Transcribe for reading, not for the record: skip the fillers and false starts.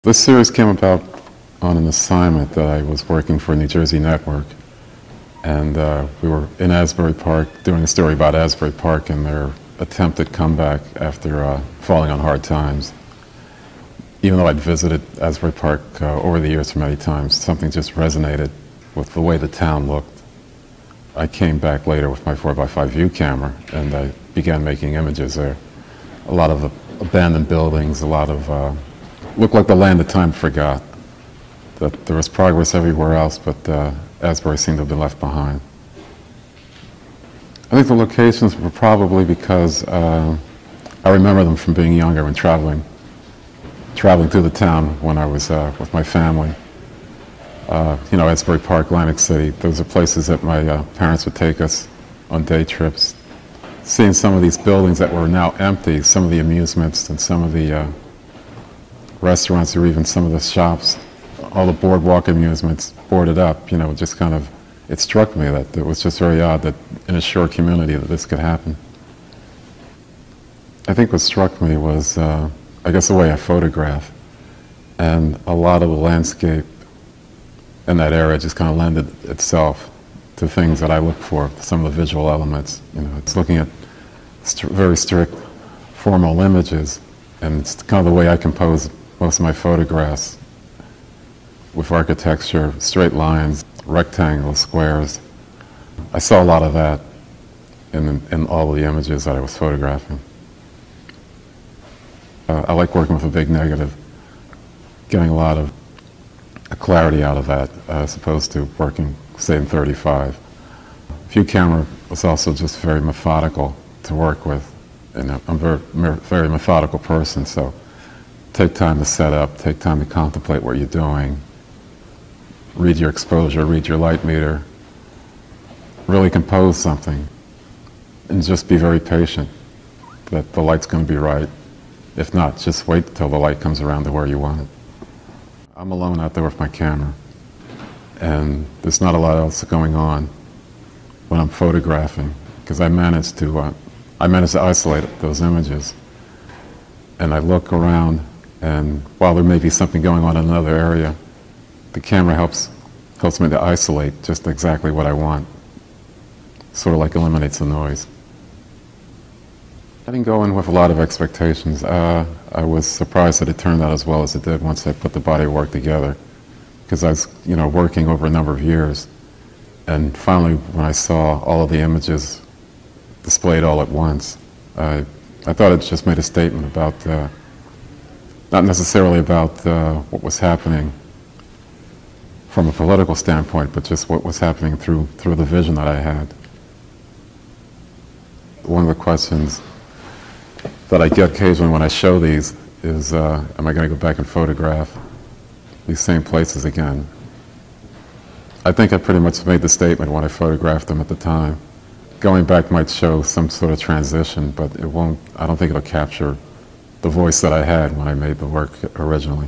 This series came about on an assignment that I was working for New Jersey Network, and we were in Asbury Park doing a story about Asbury Park and their attempted comeback after falling on hard times. Even though I'd visited Asbury Park over the years many times, something just resonated with the way the town looked. I came back later with my 4x5 view camera and I began making images there. A lot of abandoned buildings, a lot of looked like the land that time forgot. That there was progress everywhere else, but Asbury seemed to have been left behind. I think the locations were probably because I remember them from being younger and traveling through the town when I was with my family. You know, Asbury Park, Atlantic City, those are places that my parents would take us on day trips. Seeing some of these buildings that were now empty, some of the amusements and some of the restaurants or even some of the shops, all the boardwalk amusements boarded up, you know, just kind of, it struck me that it was just very odd that in a short community that this could happen. I think what struck me was, I guess, the way I photograph, and a lot of the landscape in that area just kind of lended itself to things that I look for, some of the visual elements. You know, it's looking at very strict formal images, and it's kind of the way I compose most of my photographs, with architecture, straight lines, rectangles, squares. I saw a lot of that in all of the images that I was photographing. I like working with a big negative, getting a lot of clarity out of that, as opposed to working, say, in 35. View camera was also just very methodical to work with, and I'm a very methodical person, so take time to set up, take time to contemplate what you're doing, read your exposure, read your light meter, really compose something, and just be very patient that the light's going to be right. If not, just wait till the light comes around to where you want it. I'm alone out there with my camera, and there's not a lot else going on when I'm photographing, because I managed to isolate those images. And I look around, and while there may be something going on in another area, the camera helps me to isolate just exactly what I want. Sort of like eliminates the noise. I didn't go in with a lot of expectations. I was surprised that it turned out as well as it did once I put the body of work together, because I was, you know, working over a number of years, and finally when I saw all of the images displayed all at once, I thought it just made a statement about, not necessarily about what was happening from a political standpoint, but just what was happening through the vision that I had. One of the questions that I get occasionally when I show these is, am I going to go back and photograph these same places again? I think I pretty much made the statement when I photographed them at the time. Going back might show some sort of transition, but it won't, I don't think it'll capture the voice that I had when I made the work originally.